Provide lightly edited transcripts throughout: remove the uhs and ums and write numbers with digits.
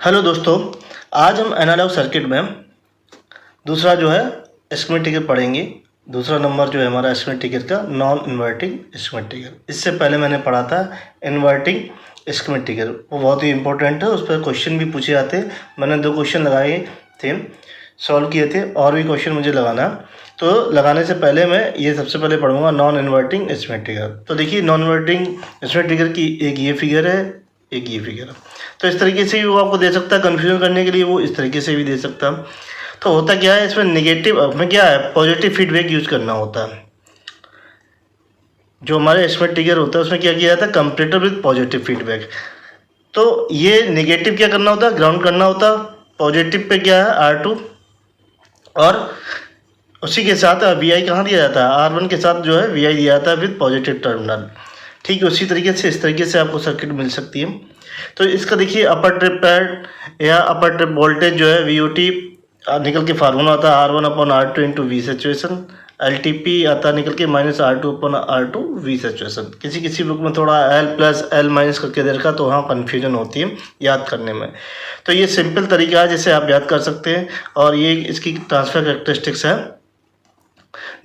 Hello दोस्तों, आज हम एनालॉग सर्किट में दूसरा जो है स्कीमेटिक पढ़ेंगे। दूसरा नंबर जो है हमारा स्कीमेटिक का नॉन इन्वर्टिंग स्कीमेटिक। इससे पहले मैंने पढ़ा था इन्वर्टिंग स्कीमेटिक, वो बहुत ही इंपॉर्टेंट है, उस पर क्वेश्चन भी पूछे जाते हैं। मैंने 2 क्वेश्चन लगाए थे, सॉल्व किए थे, और भी क्वेश्चन मुझे लगाना। तो लगाने से पहले मैं ये सबसे पहले पढ़ूंगा नॉन इन्वर्टिंग स्कीमेटिक। तो देखिए नॉन इन्वर्टिंग स्कीमेटिक की एक ये फिगर है, एक ये फिगर है। तो इस तरीके से भी वो आपको दे सकता है, कन्फ्यूजन करने के लिए वो इस तरीके से भी दे सकता है। तो होता क्या है इसमें, नेगेटिव में क्या है, पॉजिटिव फीडबैक यूज करना होता है। जो हमारे स्मार्ट ट्रिगर होता है उसमें क्या किया जाता है, कंपैरेटर विद पॉजिटिव फीडबैक। तो ये नेगेटिव क्या करना होता है, ग्राउंड करना होता है। पॉजिटिव पे क्या है R2, और उसी के साथ VI कहाँ दिया जाता है, R1 के साथ जो है VI दिया जाता है विद पॉजिटिव टर्मिनल। ठीक है, उसी तरीके से इस तरीके से आपको सर्किट मिल सकती है। तो इसका देखिए अपर ट्रिप पैड या अपर ट्रिप वोल्टेज जो है VOT निकल के फार्मूला आता है R1/R2 into V saturation. LTP आता है निकल के -R2/R2 V सैचुरेशन। किसी किसी बुक में थोड़ा L+L- करके दे रखा, तो वहाँ कन्फ्यूजन होती है याद करने में। तो ये सिंपल तरीका है जिसे आप याद कर सकते हैं, और ये इसकी ट्रांसफर कैरेक्टरिस्टिक्स है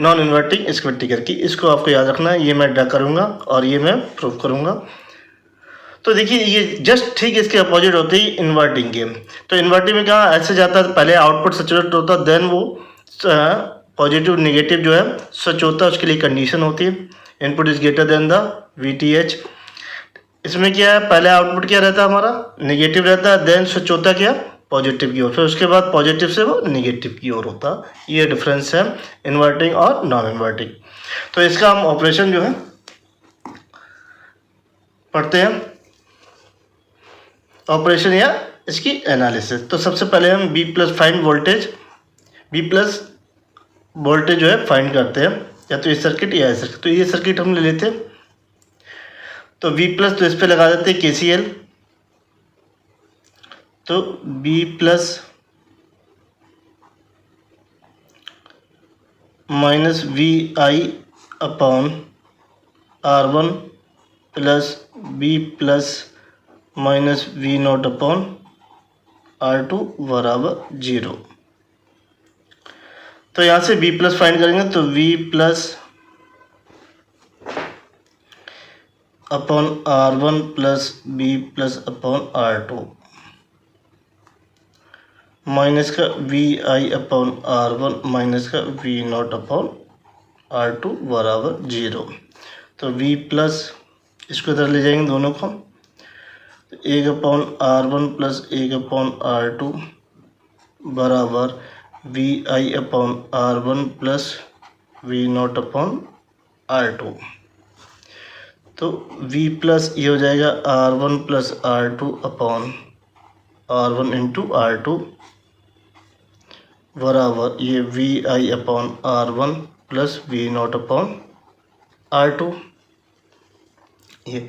नॉन इन्वर्टिंग स्कीमेटिक की। इसको आपको याद रखना है, ये मैं ड्रा करूँगा और ये मैं प्रूव करूँगा। तो देखिए ये जस्ट ठीक इसके अपोजिट होती है इन्वर्टिंग के। तो इन्वर्टिंग में कहाँ ऐसे जाता है, पहले आउटपुट सैचुरेट होता है, देन वो पॉजिटिव नेगेटिव जो है सच होता है, उसके लिए कंडीशन होती है input is greater than the VTH। इसमें क्या है, पहले आउटपुट क्या रहता है हमारा, नेगेटिव रहता है, देन स्विच होता है क्या, पॉजिटिव की ओर, फिर उसके बाद पॉजिटिव से वो नेगेटिव की ओर होता है। ये डिफरेंस है इन्वर्टिंग और नॉन इन्वर्टिंग। तो इसका हम ऑपरेशन जो है पढ़ते हैं, ऑपरेशन या इसकी एनालिसिस। तो सबसे पहले हम B+ find voltage, B+ voltage जो है फाइंड करते हैं, या तो ये सर्किट या ये सर्किट। तो ये सर्किट हम ले लेते हैं, तो B+ तो इस पे लगा देते हैं KCL। तो B+ -VI upon R1 plus B+ -V0 upon R2 बराबर 0। तो यहाँ से B+ फाइंड करेंगे, तो V+ upon R1 plus B+ upon R2 minus का VI अपॉन R1 माइनस का V0 अपॉन R2 बराबर 0। तो V+ इसको इधर ले जाएंगे दोनों को, 1/R1 प्लस 1/R2 बराबर VI upon R1 plus V0 upon R2। तो V+ ये हो जाएगा R1 plus R2 upon R1 into R2 बराबर ये VI upon R1 plus V0 upon R2। ये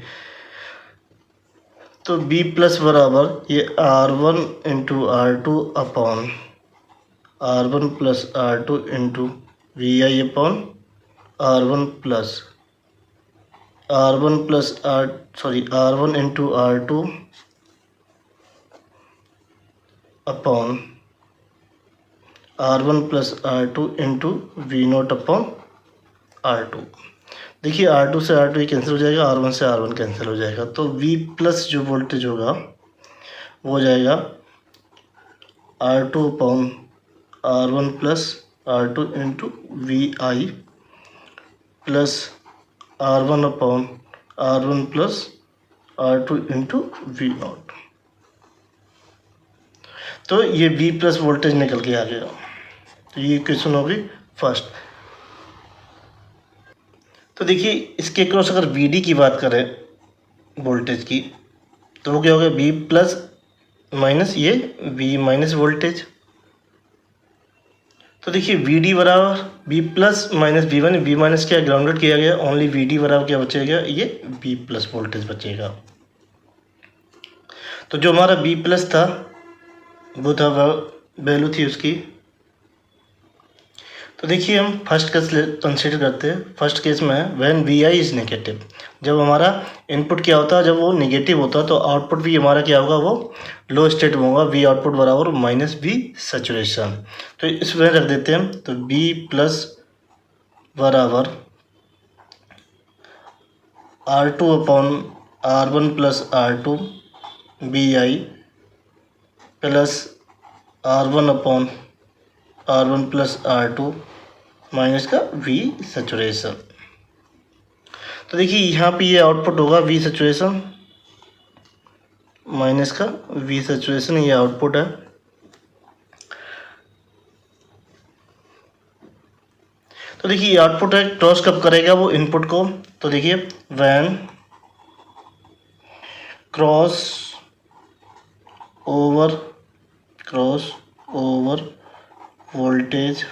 तो B+ बराबर ये R1 into R2 upon R1 plus R2 into VI upon R1 plus R1 into R2 upon R1 plus R2 into V0 upon R2। देखिए R2 से R2 cancel हो जाएगा, R1 से R1 cancel हो जाएगा। तो V+ जो वोल्टेज होगा वो हो जाएगा R2 upon R1 plus R2 into VI plus R1 upon R1 plus R2 into V0। तो ये V+ वोल्टेज निकल के आ गया। तो ये क्वेश्चन होगी फर्स्ट। तो देखिए इसके क्रॉस अगर VD की बात करें वोल्टेज की, तो वो क्या हो गया, V+ माइनस ये V- वोल्टेज। तो देखिए VD बराबर V+ माइनस V1, V- क्या ग्राउंडेड किया गया, ओनली VD बराबर क्या बचेगा, ये V+ वोल्टेज बचेगा। तो जो हमारा V+ था वो था वैल्यू थी उसकी तो देखिए हम फर्स्ट केस कंसिडर करते हैं। फर्स्ट केस में when v i is negative, जब हमारा इनपुट क्या होता है, जब वो नेगेटिव होता है तो आउटपुट भी हमारा क्या होगा, वो लो स्टेट में होगा। वी आउटपुट बराबर माइनस वी सैचुरेशन। तो इसमें रख देते हैं, तो बी प्लस बराबर R2 upon R1 plus R2 b i plus R1 upon R1 plus R2 minus का वी सैचुरेशन। तो देखिए यहाँ पे ये आउटपुट होगा वी सैचुरेशन माइनस का वी सैचुरेशन, ये आउटपुट है। तो देखिए आउटपुट है, क्रॉस कब करेगा वो इनपुट को, तो देखिए when cross over voltage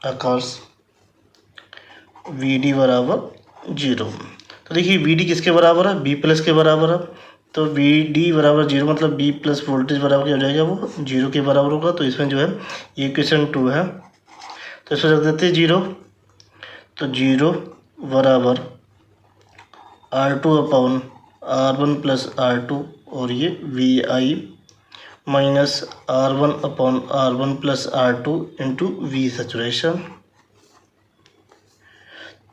occurs v d बराबर 0। तो देखिए वी डी किसके बराबर है, बी प्लस के बराबर है। तो वी डी बराबर 0 मतलब बी प्लस वोल्टेज बराबर क्या हो जाएगा, वो 0 के बराबर होगा। तो इसमें जो है इक्वेशन 2 है, तो इसमें रख देते हैं 0। तो 0 बराबर R2 upon R1 plus R2 और ये V I minus R1 upon R1 plus R2 into we saturation.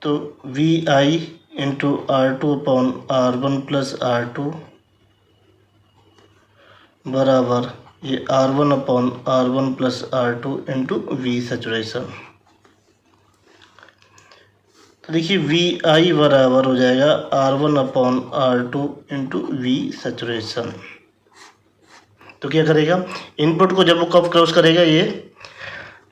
तो we I into R2 upon R1 plus R2 बराबर ये R1 upon R1 plus R2 into we saturation. तो देखिए we आई बराबर हो जाएगा R1 upon R2 into we saturation. तो क्या करेगा, इनपुट को जब वो कब क्रॉस करेगा, ये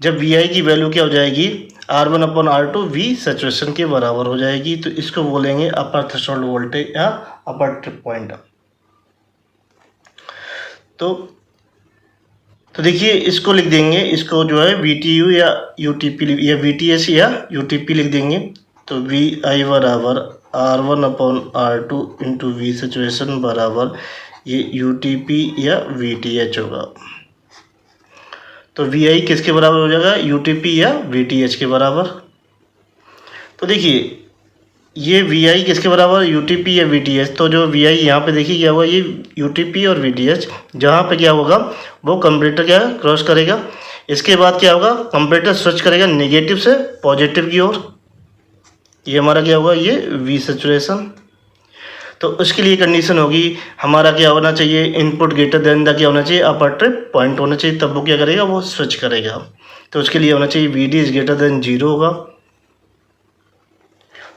जब वी आई की वैल्यू क्या हो जाएगी, R1 upon R2 v saturation के बराबर हो जाएगी। तो इसको बोलेंगे अपर थ्रेशोल्ड वोल्टेज या अपर ट्रिप पॉइंट। तो देखिए इसको लिख देंगे, इसको जो है VTU या UTP या VTS या UTP लिख देंगे। तो वी आई बराबर R1 upon R2 into we saturation बराबर ये UTP या VTH होगा। तो वी आई किसके बराबर हो जाएगा, UTP या VTH के बराबर। तो देखिए ये वी आई किसके बराबर, UTP या VTH। तो जो वी आई यहाँ पे देखिए क्या होगा, ये UTP और VTH, जहाँ पे क्या होगा वो कंपैरेटर क्या क्रॉस करेगा। इसके बाद क्या होगा, कंपैरेटर स्विच करेगा नेगेटिव से पॉजिटिव की ओर। ये हमारा क्या होगा, ये वी सैचुरेशन। तो उसके लिए कंडीशन होगी हमारा क्या होना चाहिए, इनपुट ग्रेटर देन द क्या होना चाहिए, अपर ट्रिप पॉइंट होना चाहिए, तब वो क्या करेगा, वो स्विच करेगा। तो उसके लिए होना चाहिए v d is greater than 0 होगा।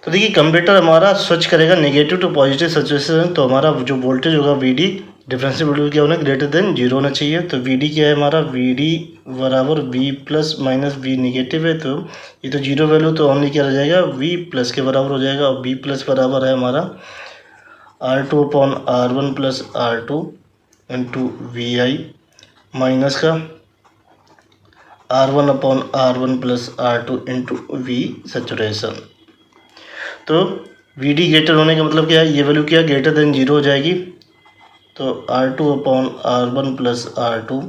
तो देखिए कंपैरेटर हमारा स्विच करेगा नेगेटिव टू पॉजिटिव सैचुरेशन। तो हमारा जो वोल्टेज होगा वी डी डिफरेंशियल वोल्टेज क्या होना, ग्रेटर देन 0 होना चाहिए। तो वी डी क्या है हमारा, वी डी बराबर v plus minus v negative है, तो ये तो 0 वैल्यू, तो ओनली क्या रह जाएगा, वी प्लस के बराबर हो जाएगा। और वी प्लस बराबर है हमारा R2 upon R1 plus R2 into v आई माइनस का R1 upon R1 plus R2 into we saturation. तो वी डी ग्रेटर होने का मतलब क्या है, ये वैल्यू क्या ग्रेटर देन 0 हो जाएगी। तो R2 upon R1 plus R2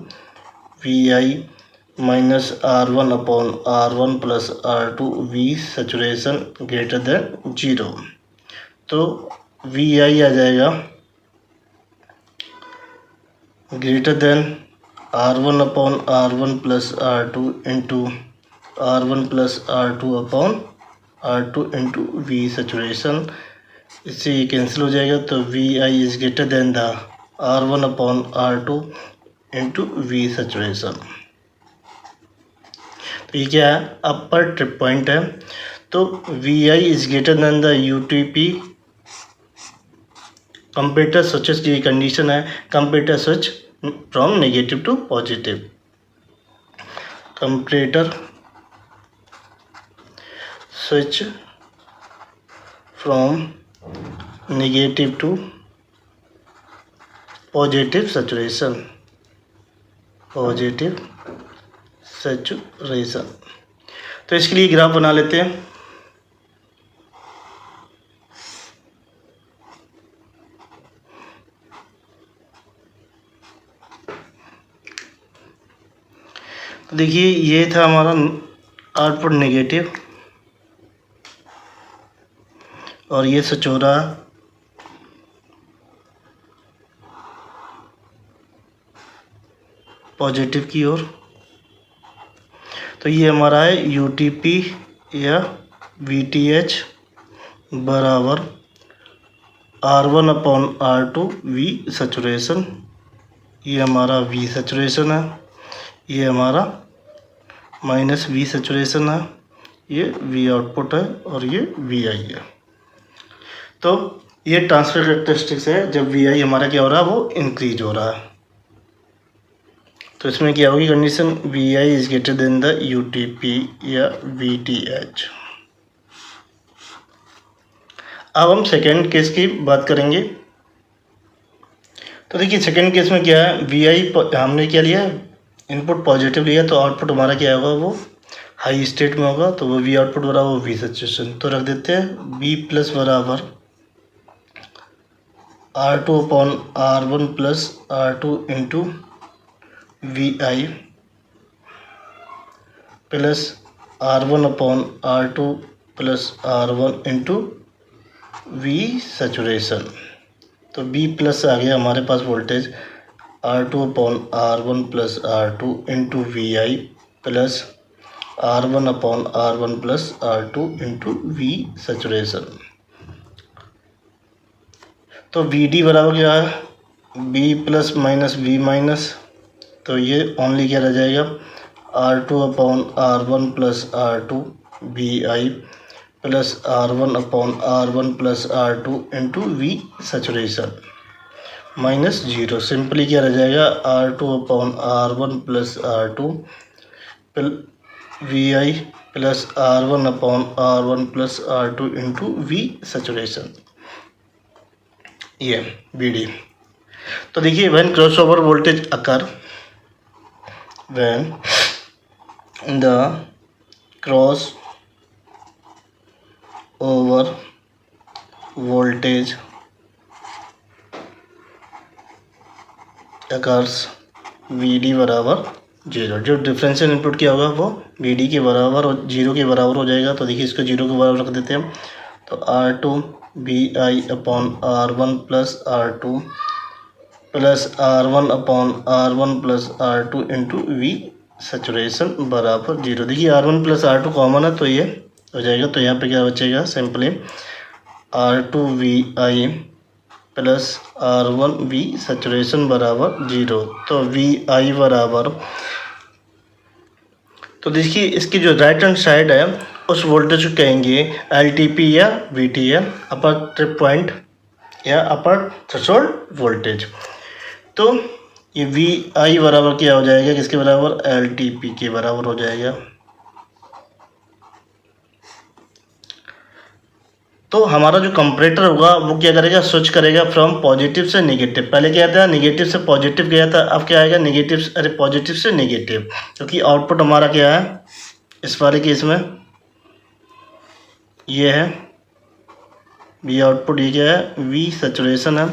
v आई minus R1 upon R1 plus R2 v saturation greater than 0। तो वी आई आ जाएगा greater than R1 upon R1 plus R2 into R1 plus R2 upon R2 into we saturation. इससे ये cancel हो जाएगा। तो we i is greater than the R1 upon R2 into we saturation. तो ये क्या है, अपर ट्रिप पॉइंट है। तो we i is greater than the UTP comparator switches की कंडीशन है, comparator switch from negative to positive. Comparator switch from negative to positive saturation, positive saturation. तो इसके लिए ग्राफ बना लेते हैं। तो देखिए ये था हमारा आउटपुट नेगेटिव और ये स्विच हो रहा है पॉजिटिव की ओर। तो ये हमारा है UTP या VTH बराबर R1/R2 V सैचुरेशन। ये हमारा V सैचुरेशन है, ये हमारा -V सैचुरेशन है, ये V आउटपुट है और ये VI है। तो ये ट्रांसफर कैरेक्टरिस्टिक्स है जब VI हमारा क्या हो रहा है, वो इंक्रीज हो रहा है। तो इसमें क्या होगी condition, VI is greater than the UTP या VTH। अब हम सेकेंड केस की बात करेंगे। तो देखिए सेकेंड केस में क्या है, VI हमने क्या लिया, इनपुट पॉजिटिव लिया, तो आउटपुट हमारा क्या होगा, वो हाई स्टेट में होगा। तो वो V आउटपुट बराबर V सैचुरेशन। तो रख देते हैं V प्लस बराबर R2/R1 plus R2 into VI plus R1/R2 plus R1 into V saturation. तो B प्लस आ गया हमारे पास voltage R2/R1 plus R2 into VI plus R1/R1 plus R2 into V saturation. तो VD बराबर क्या है, B plus minus V minus, तो ये ओनली क्या रह जाएगा R2/R1 plus R2 VI plus R1/R1 plus R2 into V saturation minus 0। Simply क्या रह जाएगा R2/R1 plus R2 VI plus R1/R1 plus R2 into V saturation, ये VD। तो देखिए when cross over voltage occur, when the cross over voltage occurs VD बराबर 0। जो differential input क्या होगा वो VD के बराबर और 0 के बराबर हो जाएगा। तो देखिए इसको 0 के बराबर रख देते हैं। तो R2 VI/R1 plus R2 plus R1/R1 plus R2 into V saturation बराबर 0। देखिए R1 प्लस R2 कॉमन है तो ये हो जाएगा। तो यहाँ पे क्या बचेगा, simply R2 VI plus R1 V saturation बराबर 0। तो VI बराबर, तो देखिए इसकी जो राइट हैंड साइड है उस वोल्टेज को कहेंगे LTP या VTL, अपर ट्रिप पॉइंट या अपर थ्रेशोल्ड वोल्टेज। तो ये VI बराबर क्या हो जाएगा, किसके बराबर, LTP के बराबर हो जाएगा। तो हमारा जो कंपैरेटर होगा वो क्या करेगा, स्विच करेगा फ्रॉम पॉजिटिव से नेगेटिव। पहले क्या था, नेगेटिव से पॉजिटिव गया था, अब क्या आएगा पॉजिटिव से नेगेटिव। क्योंकि आउटपुट हमारा क्या है इस वाले केस में, ये है V आउटपुट, ये क्या है V सैचुरेशन है।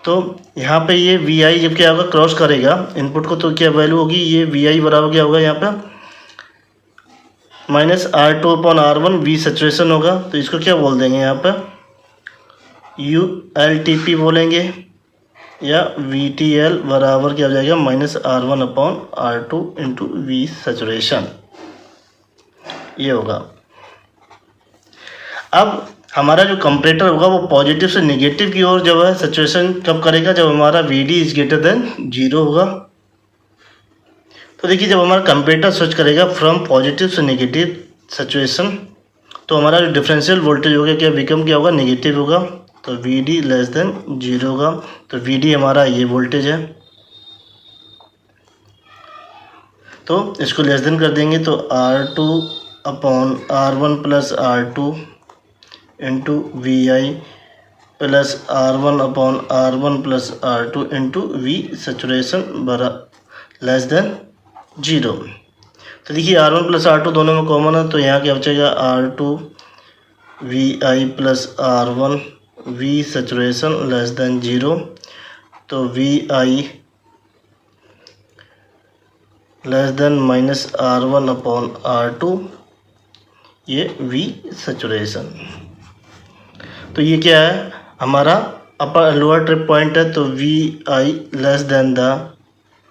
तो यहाँ पे ये VI जब क्या होगा क्रॉस करेगा इनपुट को, तो क्या वैल्यू होगी, ये VI बराबर क्या होगा यहाँ पे माइनस R2/R1 V सैचुरेशन होगा। तो इसको क्या बोल देंगे यहाँ पे ULTP बोलेंगे, या VTL बराबर क्या हो जाएगा minus R1/R2 into V saturation, ये होगा। अब हमारा जो कंपैरेटर होगा वो पॉजिटिव से नेगेटिव की ओर जब है सैचुरेशन कब करेगा, जब हमारा VD इज ग्रेटर देन 0 होगा। तो देखिए जब हमारा कंपैरेटर स्विच करेगा फ्रॉम पॉजिटिव से नेगेटिव सैचुरेशन, तो हमारा जो डिफरेंशियल वोल्टेज होगा क्या बिकम क्या होगा, नेगेटिव होगा। तो VD लेस देन 0 होगा। तो VD हमारा ये वोल्टेज है, तो इसको लेस देन कर देंगे। तो R2/R1 plus R2 into VI plus R1/R1 plus R2 into V saturation बरा लेस देन 0। तो देखिए R1 प्लस R2 दोनों में कॉमन है, तो यहाँ क्या बचेगा R2 VI plus R1 V saturation less than 0। तो VI लेस देन -R1/R2, ये V सैचुरेशन। तो ये क्या है हमारा अपर लोअर ट्रिप पॉइंट है, तो VI less than the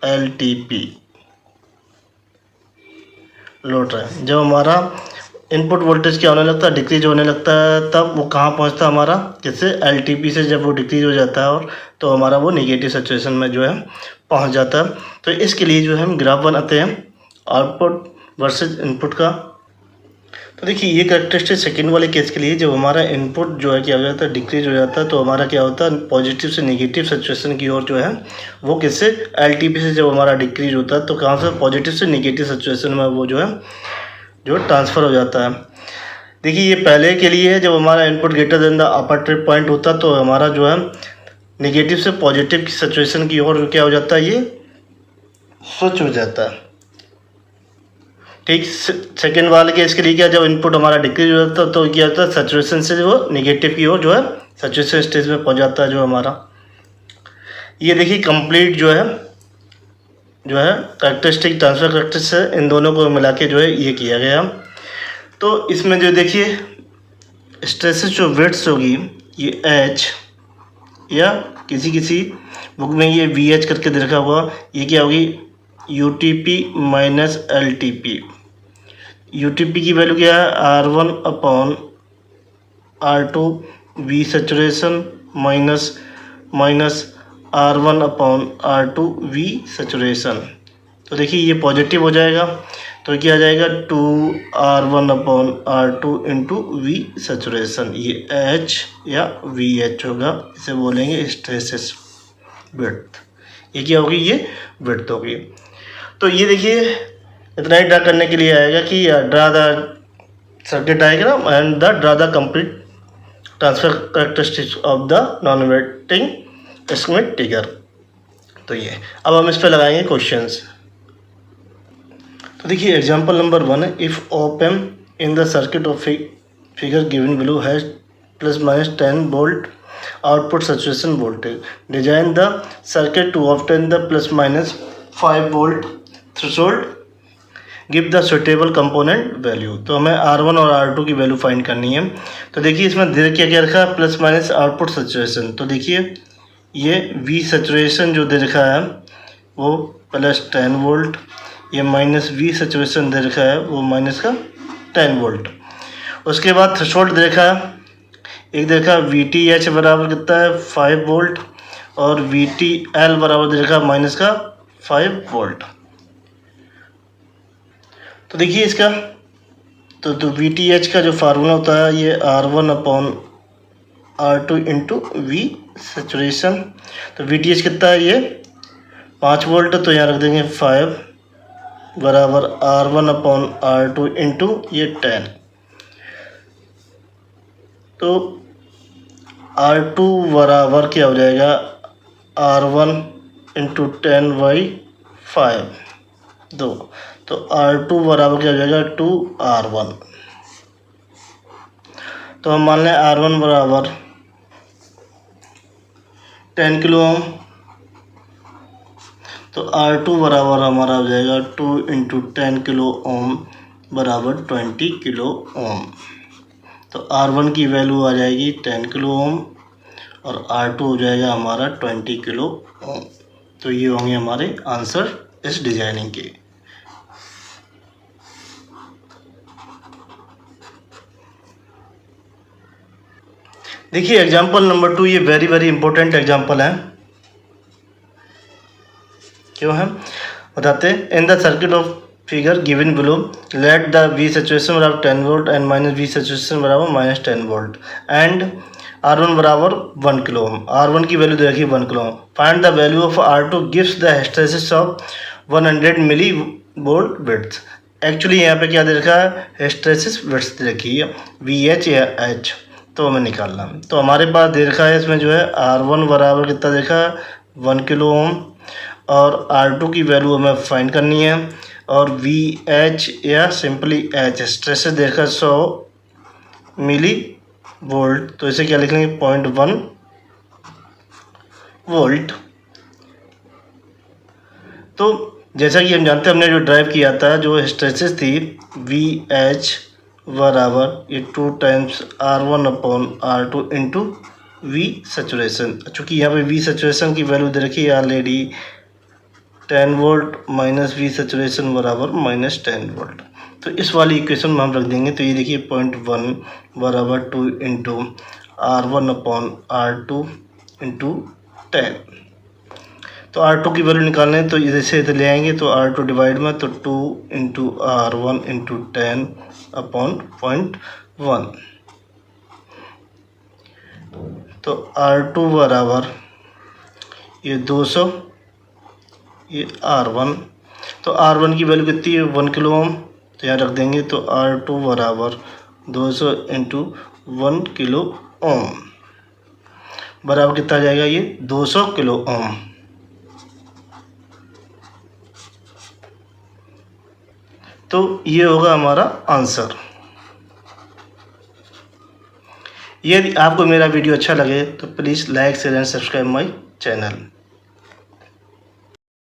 LTP load है। जब हमारा इनपुट वोल्टेज क्या होने लगता है, डिक्रीज होने लगता है, तब वो कहाँ पहुँचता है हमारा, जैसे LTP से जब वो डिक्रीज हो जाता है और तो हमारा वो नेगेटिव सैचुरेशन में जो है पहुँच जाता है। तो इसके लिए जो है हम ग्राफ बनाते हैं आउटपुट वर्सेज इनपुट का। तो देखिए ये कैरेक्टरिस्टिक सेकंड वाले केस के लिए जब हमारा इनपुट जो है क्या हो जाता है, डिक्रीज हो जाता है, तो हमारा क्या होता है, पॉजिटिव से नेगेटिव सैचुरेशन की ओर जो है वो किससे, LTP से जब हमारा डिक्रीज होता है तो कहाँ से, पॉजिटिव से नेगेटिव सैचुरेशन में वो जो है जो ट्रांसफ़र हो जाता है। देखिए ये पहले के लिए है, जब हमारा input greater than the upper trip point होता है तो हमारा जो है नेगेटिव से पॉजिटिव की सैचुरेशन की ओर क्या हो जाता है, ये स्विच हो जाता है। ठीक, सेकेंड वाले के इसके लिए क्या, जब इनपुट हमारा डिक्रीज हो जाता है तो क्या होता है, सैचुरेशन से वो नेगेटिव की ओर जो है सैचुरेशन स्टेज में पहुंच जाता है जो हमारा। ये देखिए कंप्लीट जो है कैरेक्टरिस्टिक ट्रांसफर कैरेक्टरिस्टिक्स है, इन दोनों को मिला के जो है ये किया गया। तो इसमें जो देखिए स्ट्रेसेस जो वेट्स होगी, ये H या किसी बुक में ये VH करके दे रखा हुआ, ये क्या होगी, UTP माइनस LTP। UTP की वैल्यू क्या है, R1/R2 V saturation minus R1/R2 V saturation. तो देखिए ये पॉजिटिव हो जाएगा, तो क्या आ जाएगा 2R1/R2 इंटू V सैचुरेशन। ये H या VH होगा, इसे बोलेंगे स्ट्रेसेस विड्थ। ये क्या होगी, ये विड्थ होगी। तो ये देखिए इतना ही ड्रा करने के लिए आएगा कि draw the circuit diagram and draw the complete transfer characteristics of the non inverting schematic figure. तो ये अब हम इस पर लगाएंगे क्वेश्चंस। तो देखिए एग्जांपल नंबर 1 है, if op amp in the circuit of figure given below has ±10 volt output saturation voltage, design the circuit to obtain the ±5 volt threshold, give the suitable component value. तो हमें R1 और R2 की value find करनी है। तो देखिए इसमें दे क्या रखा है, प्लस माइनस आउटपुट सैचुरेशन। तो देखिए ये V सैचुरेशन जो दे रखा है वो +10 वोल्ट, ये -V सैचुरेशन दे रखा है वो माइनस का 10 वोल्ट। उसके बाद थ्रेशोल्ड दे रखा है, एक दे रखा VTH बराबर कितना है 5 वोल्ट, और VTL बराबर दे रखा माइनस का 5 वोल्ट। तो देखिए इसका तो VTH का जो फार्मूला होता है ये R1/R2 इंटू V सैचुरेशन। तो VTH कितना है, ये 5 वोल्ट, तो यहाँ रख देंगे 5 बराबर R1/R2 इंटू ये 10। तो R2 बराबर क्या हो जाएगा, R1 इंटू 10/5 2, तो R2 बराबर क्या हो जाएगा 2R1। तो हम मान लें R1 बराबर 10 किलो ओम, तो R2 बराबर हमारा हो जाएगा 2 इंटू 10 किलो ओम बराबर 20 किलो ओम। तो R1 की वैल्यू आ जाएगी 10 किलो ओम और R2 हो जाएगा हमारा 20 किलो ओम। तो ये होंगे हमारे आंसर इस डिजाइनिंग के। देखिए एग्जाम्पल नंबर 2, ये वेरी इंपॉर्टेंट एग्जाम्पल है। क्यों है बताते हैं, इन the circuit of figure given below let the V saturation बराबर 10 वोल्ट एंड -V सैचुरेशन बराबर -10 वोल्ट एंड R1 बराबर 1 किलो ओम। R1 की वैल्यू दे रखी है 1 kilo ohm. Find the value of R2 gives the hysteresis of 100 milli volt width. Actually यहाँ पे क्या दे रखा है, हिस्टैरिसीस विड्थ दे रखी है VH या H, तो हमें निकालना। तो हमारे पास दे रखा है इसमें जो है R1 बराबर कितना देखा है 1 किलो ओम, और R2 की वैल्यू हमें फाइंड करनी है, और VH या सिंपली H स्ट्रेस देखा 100 मिली वोल्ट, तो इसे क्या लिख लेंगे 0.1 वोल्ट। तो जैसा कि हम जानते हैं, हमने जो ड्राइव किया था, जो हिस्टैरिसीस थी वी एच बराबर ये 2 times R1/R2 into we saturation. चूँकि यहाँ पे वी सेचुरेशन की वैल्यू दे रखी है already 10 volt minus v saturation बराबर -10 वोल्ट। तो इस वाली इक्वेशन में हम रख देंगे। तो ये देखिए 0.1 बराबर 2 इंटू R1/R2 इंटू 10। तो R2 की वैल्यू निकालने तो इधर से इधर ले आएंगे, तो R2 डिवाइड में तो 2 इंटू R1 इंटू 10/0.1। तो R2 बराबर ये 200, ये R1। तो R1 की वैल्यू कितनी है 1 किलो ओम, तो यहाँ रख देंगे। तो R2 बराबर 200 इंटू 1 किलो ओम बराबर कितना जाएगा, ये 200 किलो ओम। तो ये होगा हमारा आंसर। यदि आपको मेरा वीडियो अच्छा लगे तो please like share and subscribe my channel.